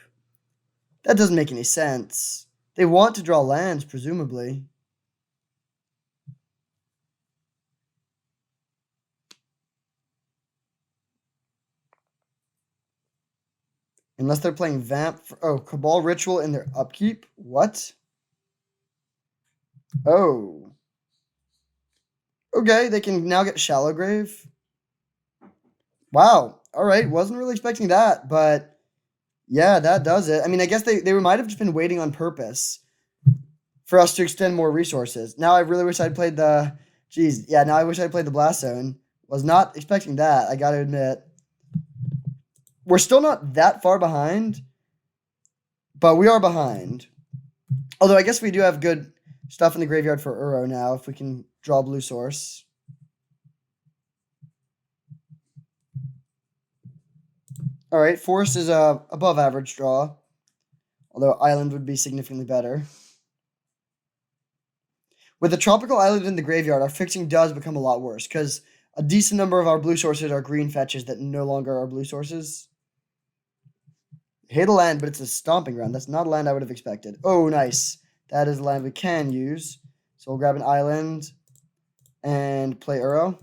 That doesn't make any sense. They want to draw lands, presumably. Unless they're playing Vamp. Cabal Ritual in their upkeep? What? Oh. Okay, they can now get Shallow Grave. Wow. All right. Wasn't really expecting that, but yeah, that does it. I mean, I guess they might have just been waiting on purpose for us to extend more resources. Now I really wish I'd played the. Geez, yeah. Now I wish I played the Blast Zone. Was not expecting that. I got to admit. We're still not that far behind, but we are behind. Although I guess we do have good stuff in the graveyard for Uro now if we can draw Blue Source. All right, Forest is a above average draw, although Island would be significantly better. With a Tropical Island in the graveyard, our fixing does become a lot worse because a decent number of our blue sources are green fetches that no longer are blue sources. Hate a land, but it's a stomping ground. That's not a land I would have expected. Oh, nice. That is a land we can use. So we'll grab an island and play Uro.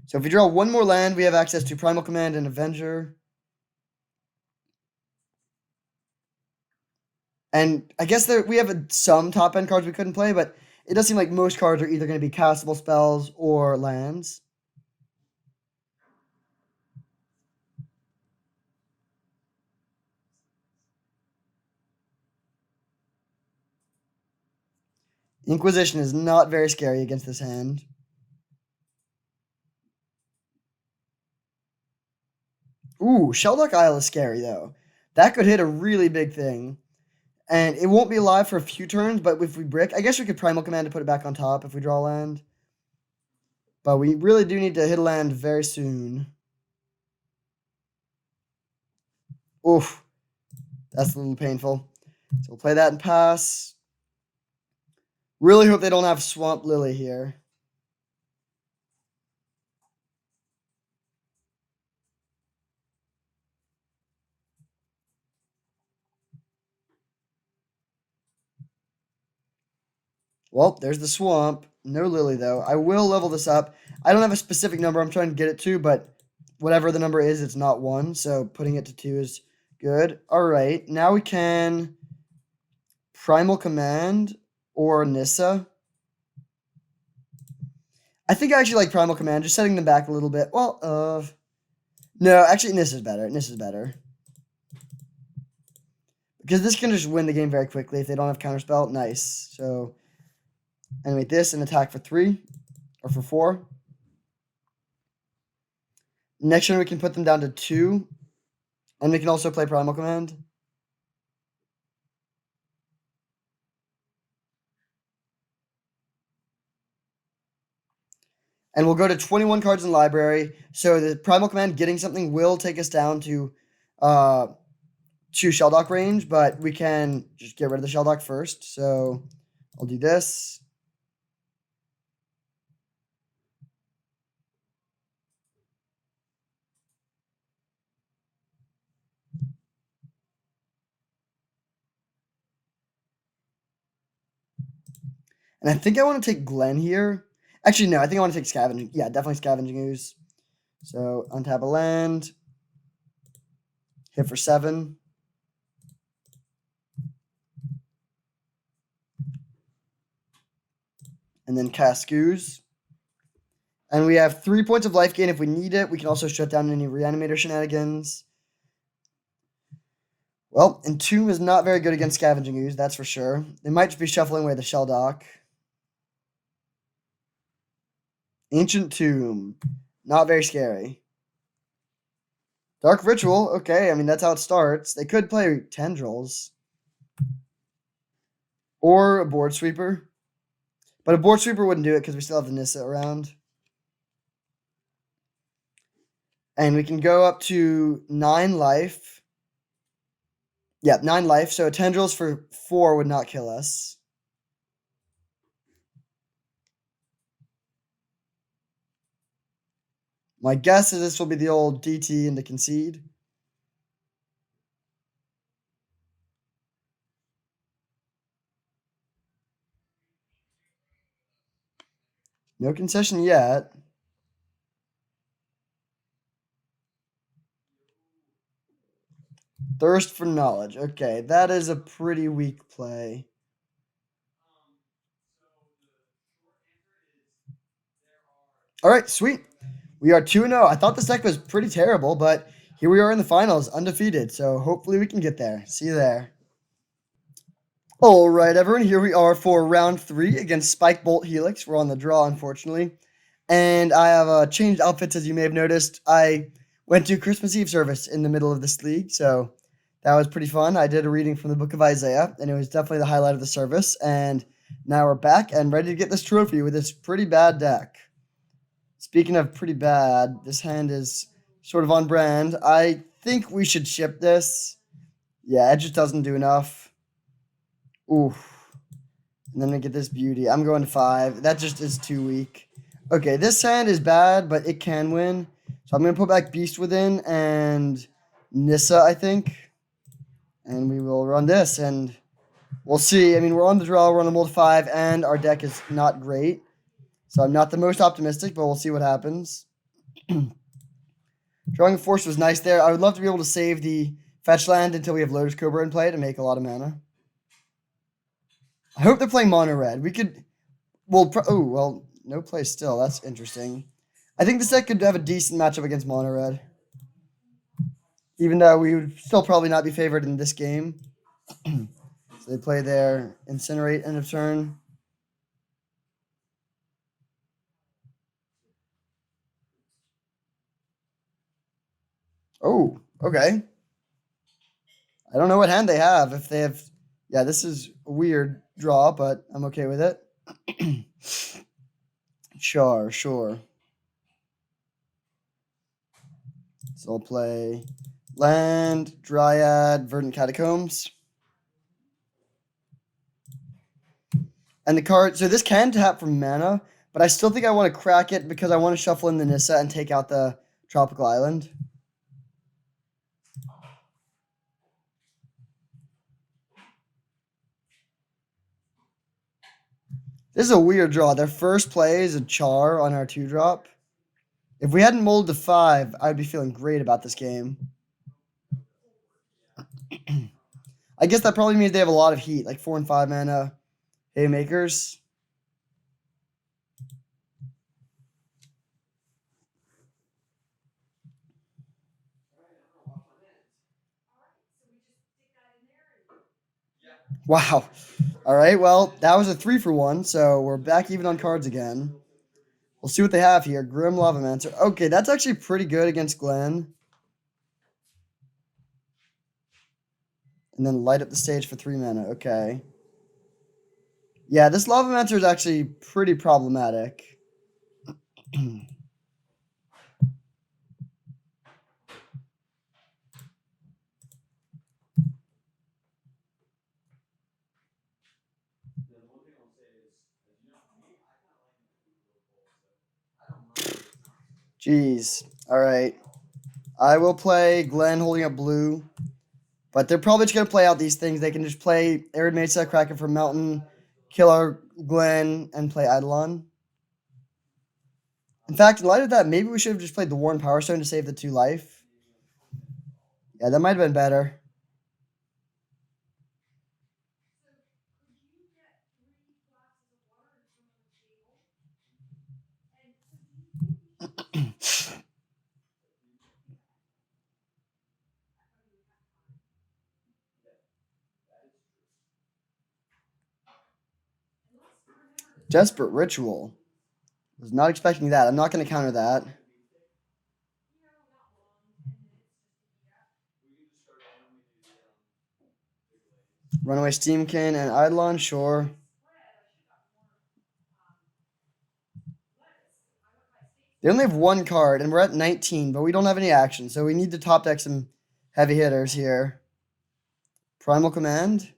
So if we draw one more land, we have access to Primal Command and Avenger. And I guess we have some top end cards we couldn't play, but it does seem like most cards are either going to be castable spells or lands. Inquisition is not very scary against this hand. Ooh, Sheldock Isle is scary, though. That could hit a really big thing. And it won't be alive for a few turns, but if we brick, I guess we could Primal Command to put it back on top if we draw land. But we really do need to hit a land very soon. Oof. That's a little painful. So we'll play that and pass. Really hope they don't have Swamp Lily here. Well, there's the swamp. No Lily, though. I will level this up. I don't have a specific number I'm trying to get it to, but whatever the number is, it's not 1. So putting it to 2 is good. All right. Now we can Primal Command or Nissa. I think I actually like Primal Command, just setting them back a little bit. Well, no, actually, Nissa's better. Nissa's better. Because this can just win the game very quickly if they don't have Counterspell. Nice. So animate this and attack for 3 or for 4. Next turn we can put them down to 2. And we can also play Primal Command. And we'll go to 21 cards in library. So the Primal Command getting something will take us down to Shelldock range, but we can just get rid of the Shelldock first. So I'll do this. And I think I want to take Glen here. Actually, no, I think I want to take Scavenging. Yeah, definitely Scavenging Ooze. So untap a land. Hit for 7. And then cast Ooze. And we have 3 points of life gain if we need it. We can also shut down any Reanimator shenanigans. Well, Entomb is not very good against Scavenging Ooze, that's for sure. They might just be shuffling away the Shelldock. Ancient Tomb. Not very scary. Dark Ritual. Okay, I mean, that's how it starts. They could play Tendrils. Or a Board Sweeper. But a Board Sweeper wouldn't do it because we still have the Nissa around. And we can go up to 9 life. Yeah, 9 life. So Tendrils for 4 would not kill us. My guess is this will be the old DT into concede. No concession yet. Thirst for knowledge. Okay, that is a pretty weak play. All right, sweet. We are 2-0. I thought this deck was pretty terrible, but here we are in the finals, undefeated. So hopefully we can get there. See you there. All right, everyone. Here we are for round 3 against Spike Bolt Helix. We're on the draw, unfortunately. And I have changed outfits, as you may have noticed. I went to Christmas Eve service in the middle of this league, so that was pretty fun. I did a reading from the book of Isaiah, and it was definitely the highlight of the service. And now we're back and ready to get this trophy with this pretty bad deck. Speaking of pretty bad, this hand is sort of on brand. I think we should ship this. Yeah, it just doesn't do enough. Oof. And then we get this beauty. I'm going to 5. That just is too weak. Okay, this hand is bad, but it can win. So I'm going to put back Beast Within and Nissa, I think. And we will run this, and we'll see. I mean, we're on the draw. We're on a mold 5, and our deck is not great. So I'm not the most optimistic, but we'll see what happens. Drawing a Force was nice there. I would love to be able to save the fetch land until we have Lotus Cobra in play to make a lot of mana. I hope they're playing mono red. We could... well, no play still. That's interesting. I think this deck could have a decent matchup against mono red. Even though we would still probably not be favored in this game. So they play their Incinerate end of turn. Oh, okay. I don't know what hand they have. If they have... Yeah, this is a weird draw, but I'm okay with it. Sure. So I'll play Land, Dryad, Verdant Catacombs. And the card... So this can tap for mana, but I still think I want to crack it because I want to shuffle in the Nissa and take out the Tropical Island. This is a weird draw. Their first play is a Char on our 2-drop. If we hadn't molded to 5, I'd be feeling great about this game. I guess that probably means they have a lot of heat, like 4 and 5 mana haymakers. Wow. All right, well, that was a 3-for-1, so we're back even on cards again. We'll see what they have here. Grim Lavamancer. Okay, that's actually pretty good against Glenn. And then light up the stage for 3 mana. Okay. Yeah, this Lavamancer is actually pretty problematic. Jeez. All right. I will play Glenn holding up blue. But they're probably just going to play out these things. They can just play Arid Mesa, Kraken from Mountain, kill our Glenn, and play Eidolon. In fact, in light of that, maybe we should have just played the Worn Power Stone to save the 2 life. Yeah, that might have been better. Desperate Ritual. Was not expecting that. I'm not going to counter that. Runaway Steamkin and Eidolon, sure. They only have 1 card, and we're at 19, but we don't have any action, so we need to top deck some heavy hitters here. Primal Command.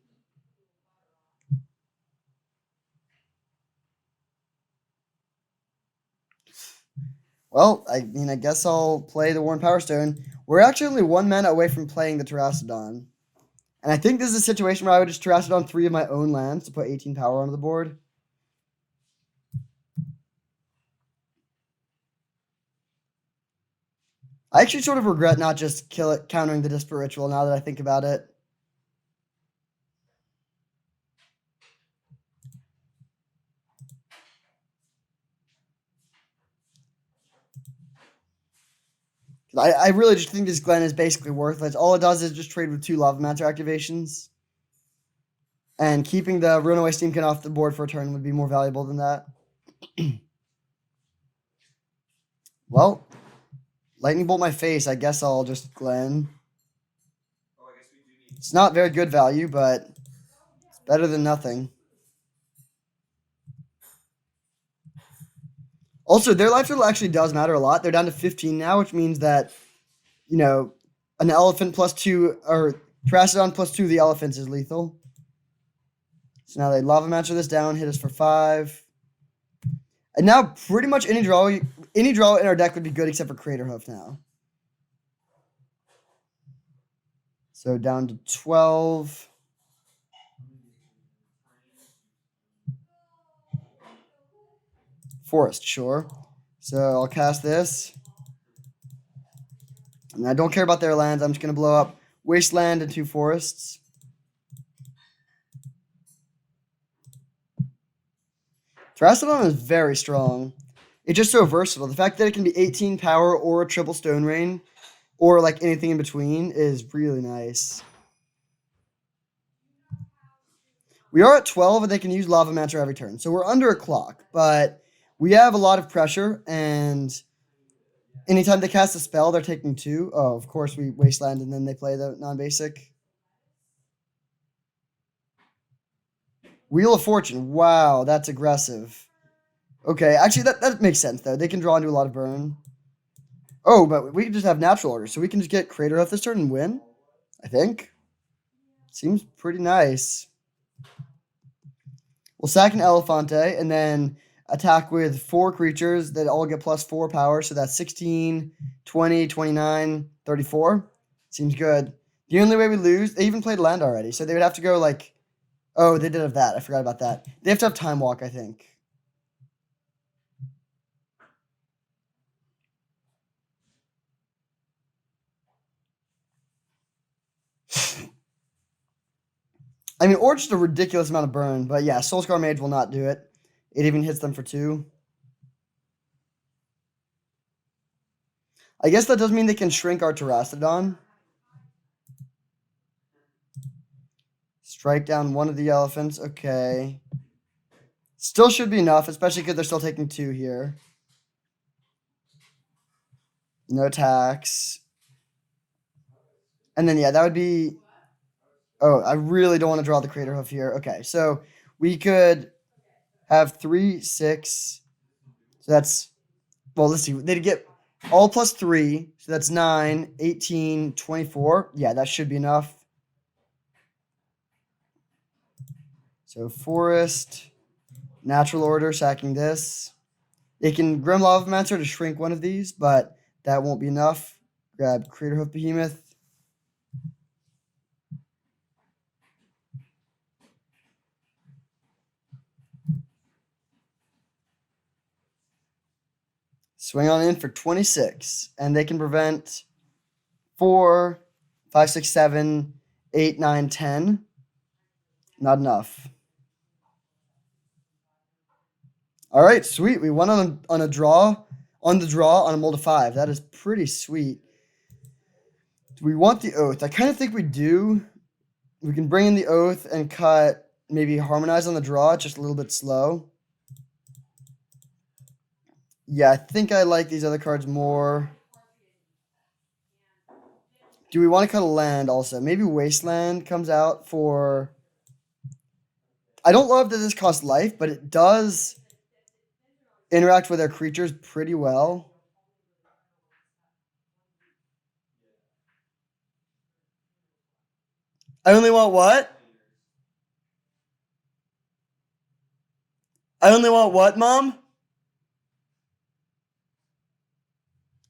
Well, I mean, I guess I'll play the Worn Power Stone. We're actually only 1 mana away from playing the Terracodon. And I think this is a situation where I would just Terracodon 3 of my own lands to put 18 power onto the board. I actually sort of regret not just countering the Disparate Ritual now that I think about it. I really just think this Glen is basically worthless. All it does is just trade with 2 Lavamancer activations. And keeping the Runaway Steamkin off the board for a turn would be more valuable than that. Well, Lightning Bolt my face. I guess I'll just Glen. Oh, I guess we do need. It's not very good value, but it's better than nothing. Also, their life total actually does matter a lot. They're down to 15 now, which means that, you know, an elephant +2 or Terrastodon +2 of the elephants is lethal. So now they Lavamancer this down, hit us for 5. And now pretty much any draw in our deck would be good except for Crater Hoof now. So down to 12. Forest, sure. So I'll cast this. And I don't care about their lands. I'm just going to blow up Wasteland and 2 forests. Terrastodon is very strong. It's just so versatile. The fact that it can be 18 power or a triple Stone Rain or like anything in between is really nice. We are at 12 and they can use Lavamancer every turn. So we're under a clock, but we have a lot of pressure and anytime they cast a spell, they're taking 2. Oh, of course we Wasteland and then they play the non-basic. Wheel of Fortune. Wow, that's aggressive. Okay, actually that makes sense though. They can draw into a lot of burn. Oh, but we can just have natural order, so we can just get Crater Hoof this turn and win, I think. Seems pretty nice. We'll sack an Elefante and then attack with 4 creatures that all get +4 power. So that's 16, 20, 29, 34. Seems good. The only way we lose, they even played land already. So they would have to go like, oh, they did have that. I forgot about that. They have to have Time Walk, I think. I mean, or just a ridiculous amount of burn. But yeah, Soulscar Mage will not do it. It even hits them for 2. I guess that does mean they can shrink our Terrastodon. Strike down one of the elephants. Okay. Still should be enough, especially because they're still taking 2 here. No attacks. And then, yeah, that would be... Oh, I really don't want to draw the Crater Hoof here. Okay, so we could have 3, 6. So that's... Well, let's see. They'd get all +3. So that's 9, 18, 24. Yeah, that should be enough. So Forest, Natural Order, sacking this. They can Grim Lavamancer to shrink one of these, but that won't be enough. Grab Crater Hoof Behemoth. Swing on in for 26. And they can prevent 4, 5, 6, 7, 8, 9, 10. Not enough. All right, sweet. We won on a draw. On the draw on a mold of 5. That is pretty sweet. Do we want the Oath? I kind of think we do. We can bring in the Oath and cut, maybe Harmonize on the draw. It's just a little bit slow. Yeah, I think I like these other cards more. Do we want to cut a land also? Maybe Wasteland comes out for... I don't love that this costs life, but it does interact with our creatures pretty well. I only want what? I only want what, Mom?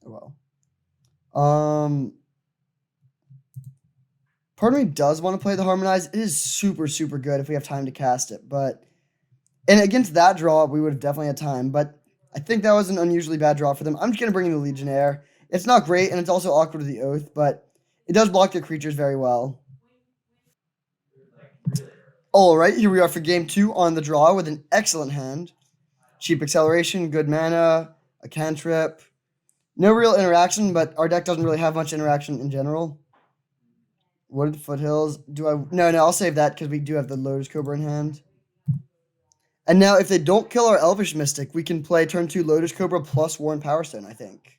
Oh, well. Part of me does want to play the Harmonize. It is super, super good if we have time to cast it. But and against that draw, we would have definitely had time. But I think that was an unusually bad draw for them. I'm just going to bring in the Legionnaire. It's not great, and it's also awkward with the Oath, but it does block their creatures very well. All right, here we are for game 2 on the draw with an excellent hand. Cheap acceleration, good mana, a cantrip. No real interaction, but our deck doesn't really have much interaction in general. Wooded Foothills. No, I'll save that because we do have the Lotus Cobra in hand. And now, if they don't kill our Elvish Mystic, we can play turn 2 Lotus Cobra plus Worn Power Stone, I think.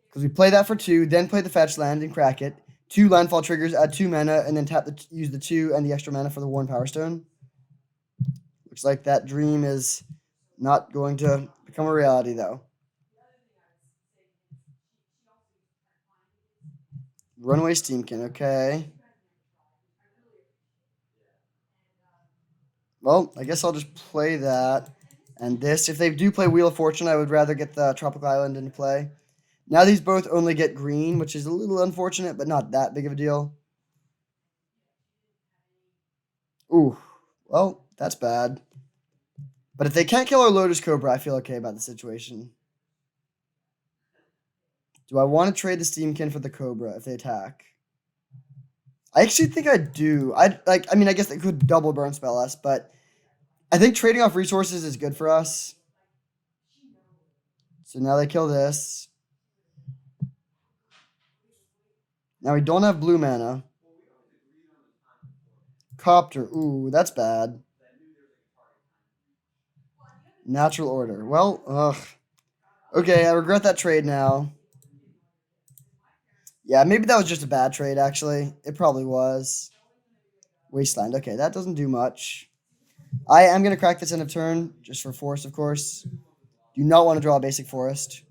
Because we play that for 2, then play the fetch land and crack it. 2 landfall triggers, add 2 mana, and then use the 2 and the extra mana for the Worn Power Stone. Looks like that dream is not going to become a reality, though. Runaway Steamkin, okay. Well, I guess I'll just play that. And this, if they do play Wheel of Fortune, I would rather get the Tropical Island into play. Now these both only get green, which is a little unfortunate, but not that big of a deal. Ooh, well, that's bad. But if they can't kill our Lotus Cobra, I feel okay about the situation. Do I want to trade the Steamkin for the Cobra if they attack? I actually think I do. I guess they could double burn spell us, but I think trading off resources is good for us. So now they kill this. Now we don't have blue mana. Copter. Ooh, that's bad. Natural Order. Well, ugh. Okay, I regret that trade now. Yeah, maybe that was just a bad trade, actually. It probably was. Wasteland. Okay, that doesn't do much. I am going to crack this end of turn, just for forest, of course. Do not want to draw a basic forest.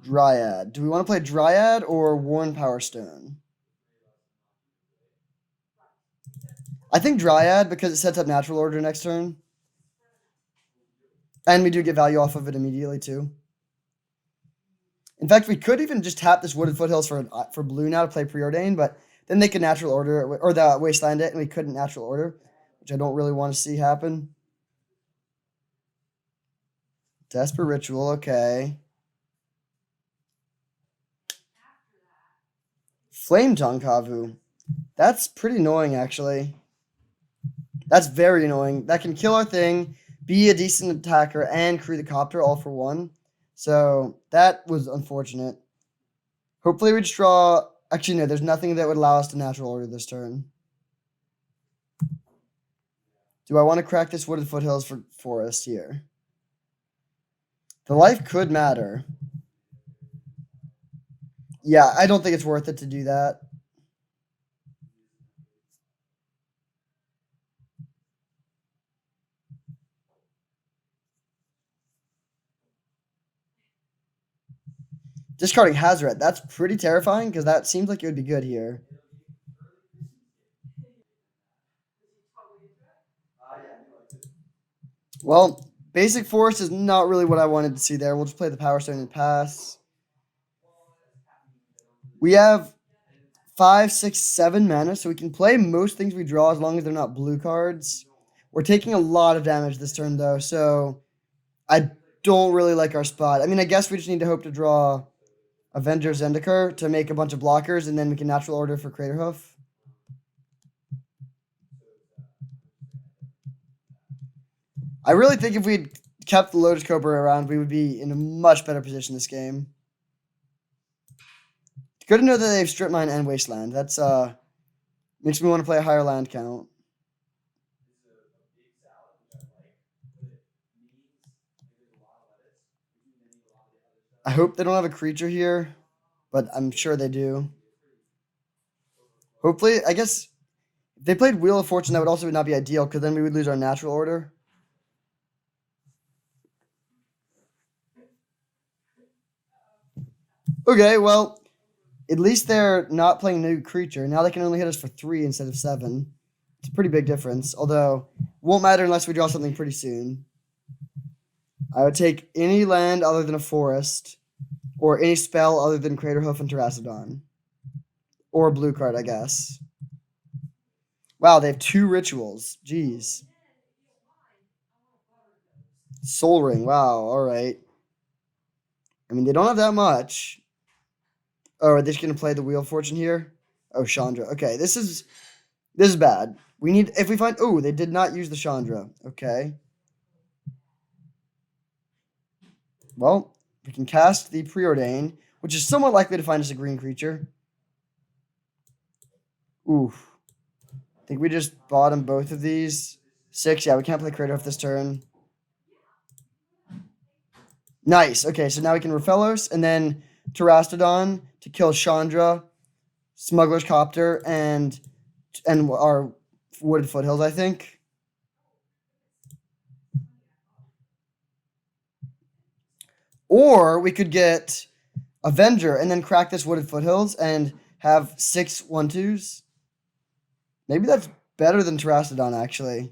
Dryad. Do we want to play Dryad or Worn Power Stone? I think Dryad, because it sets up Natural Order next turn. And we do get value off of it immediately, too. In fact, we could even just tap this Wooded Foothills for blue now to play Preordain, but then they could Natural Order, or the Wasteland it, and we couldn't Natural Order, which I don't really want to see happen. Desperate Ritual, okay. Flame Tongue Kavu. That's pretty annoying, actually. That's very annoying. That can kill our thing, be a decent attacker, and create the Copter all for 1. So that was unfortunate. Hopefully we just draw... Actually, no, there's nothing that would allow us to Natural Order this turn. Do I want to crack this Wooded Foothills for forest here? The life could matter. Yeah, I don't think it's worth it to do that. Discarding Hazoret. That's pretty terrifying because that seems like it would be good here. Well, basic forest is not really what I wanted to see there. We'll just play the Power Stone and pass. We have 5, 6, 7 mana, so we can play most things we draw as long as they're not blue cards. We're taking a lot of damage this turn, though, so I don't really like our spot. I mean, I guess we just need to hope to draw Avenger Zendikar to make a bunch of blockers, and then we can Natural Order for Craterhoof. I really think if we'd kept the Lotus Cobra around, we would be in a much better position this game. It's good to know that they have Strip Mine and Wasteland. That's makes me want to play a higher land count. I hope they don't have a creature here, but I'm sure they do. Hopefully, I guess if they played Wheel of Fortune, that would also not be ideal because then we would lose our Natural Order. Okay, well, at least they're not playing new creature. Now they can only hit us for 3 instead of 7. It's a pretty big difference, although it won't matter unless we draw something pretty soon. I would take any land other than a forest, or any spell other than Craterhoof and Terracodon. Or a blue card, I guess. Wow, they have 2 rituals. Jeez. Soul Ring. Wow. All right. I mean, they don't have that much. Oh, are they just gonna play the Wheel of Fortune here? Oh, Chandra. Okay, this is bad. We need if we find. Oh, they did not use the Chandra. Okay. Well, we can cast the Preordain, which is somewhat likely to find us a green creature. Oof. I think we just bottom both of these. 6. Yeah, we can't play Kratos this turn. Nice. Okay, so now we can Raphaelos and then Terastodon to kill Chandra, Smuggler's Copter, and our Wooded Foothills, I think. Or we could get Avenger and then crack this Wooded Foothills and have 6 1/2s. Maybe that's better than Terastodon, actually.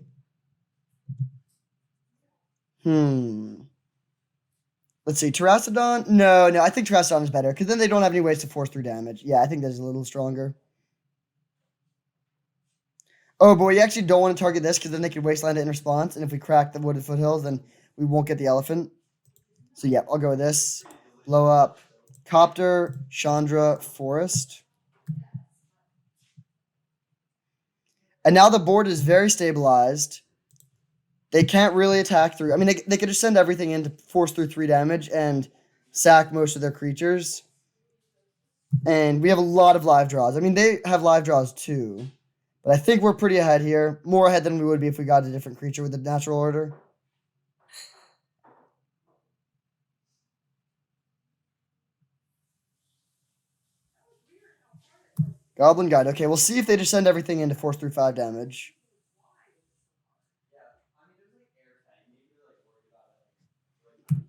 Let's see, Terastodon? No, I think Terastodon is better, because then they don't have any ways to force through damage. Yeah, I think that's a little stronger. Oh, but we actually don't want to target this, because then they could Wasteland it in response, and if we crack the Wooded Foothills, then we won't get the Elephant. So yeah, I'll go with this. Blow up Copter, Chandra, Forest. And now the board is very stabilized. They can't really attack through. I mean, they could just send everything in to force through 3 damage and sack most of their creatures. And we have a lot of live draws. I mean, they have live draws too. But I think we're pretty ahead here. More ahead than we would be if we got a different creature with the natural order. Goblin Guide. Okay, we'll see if they just send everything in to force through 5 damage.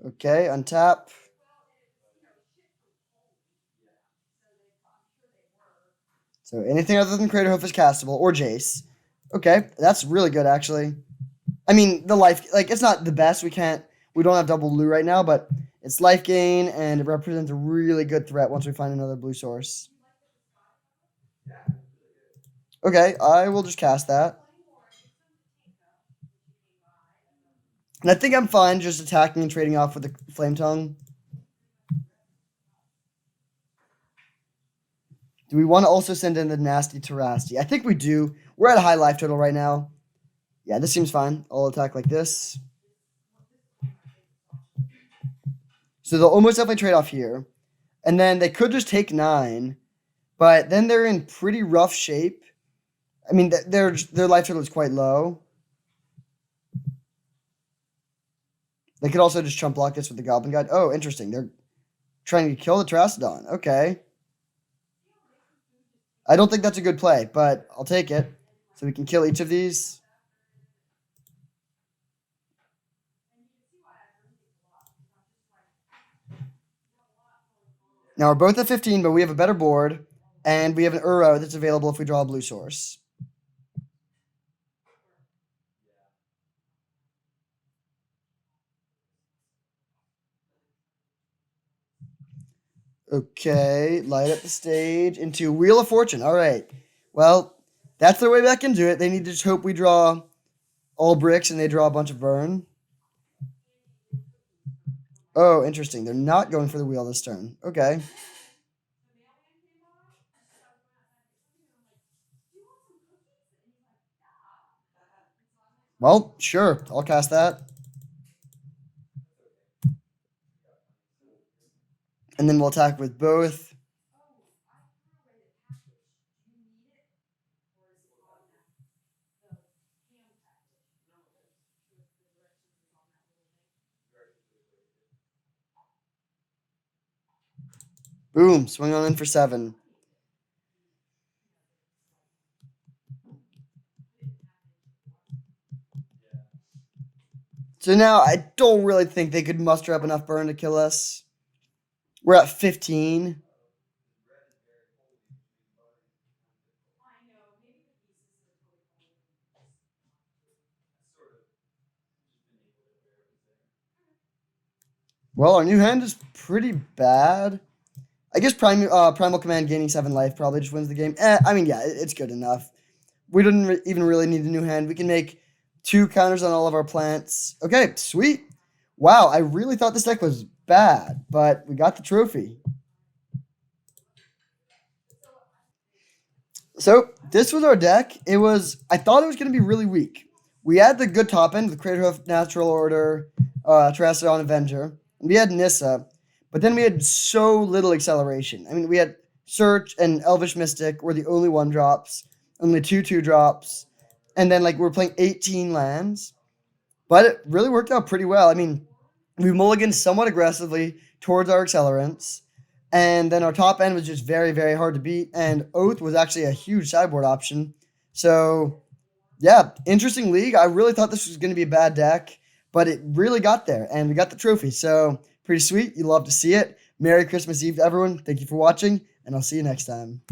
Okay, untap. So anything other than Craterhoof is castable, or Jace. Okay, that's really good, actually. I mean, the life, like, it's not the best. We don't have double blue right now, but it's life gain, and it represents a really good threat once we find another blue source. Okay, I will just cast that. And I think I'm fine just attacking and trading off with the Flame Tongue. Do we want to also send in the nasty Terasti? I think we do. We're at a high life total right now. Yeah, this seems fine. I'll attack like this. So they'll almost definitely trade off here. And then they could just take 9. But then they're in pretty rough shape. I mean, their life total is quite low. They could also just chump block this with the Goblin Guide. Oh, interesting. They're trying to kill the Terastodon. Okay. I don't think that's a good play, but I'll take it. So we can kill each of these. Now we're both at 15, but we have a better board. And we have an Uro that's available if we draw a blue source. Okay, light up the stage into Wheel of Fortune. All right. Well, that's their way back into it. They need to just hope we draw all bricks and they draw a bunch of burn. Oh, interesting. They're not going for the wheel this turn. Okay. Well, sure. I'll cast that. And then we'll attack with both. Boom. Swing on in for 7. So now I don't really think they could muster up enough burn to kill us. We're at 15. Well, our new hand is pretty bad. I guess Primal Command gaining 7 life probably just wins the game. I mean, yeah, it's good enough. We didn't even really need a new hand. We can make 2 counters on all of our plants. Okay, sweet. Wow, I really thought this deck was bad, but we got the trophy. So this was our deck. I thought it was going to be really weak. We had the good top end with Craterhoof, Natural Order, Terrastodon, Avenger. And we had Nissa, but then we had so little acceleration. I mean, we had Search and Elvish Mystic were the only 1-drops, only 2 2-drops, and then like we're playing 18 lands. But it really worked out pretty well. I mean, we mulliganed somewhat aggressively towards our accelerants. And then our top end was just very, very hard to beat. And Oath was actually a huge sideboard option. So, yeah, interesting league. I really thought this was going to be a bad deck, but it really got there. And we got the trophy. So, pretty sweet. You love to see it. Merry Christmas Eve, everyone. Thank you for watching, and I'll see you next time.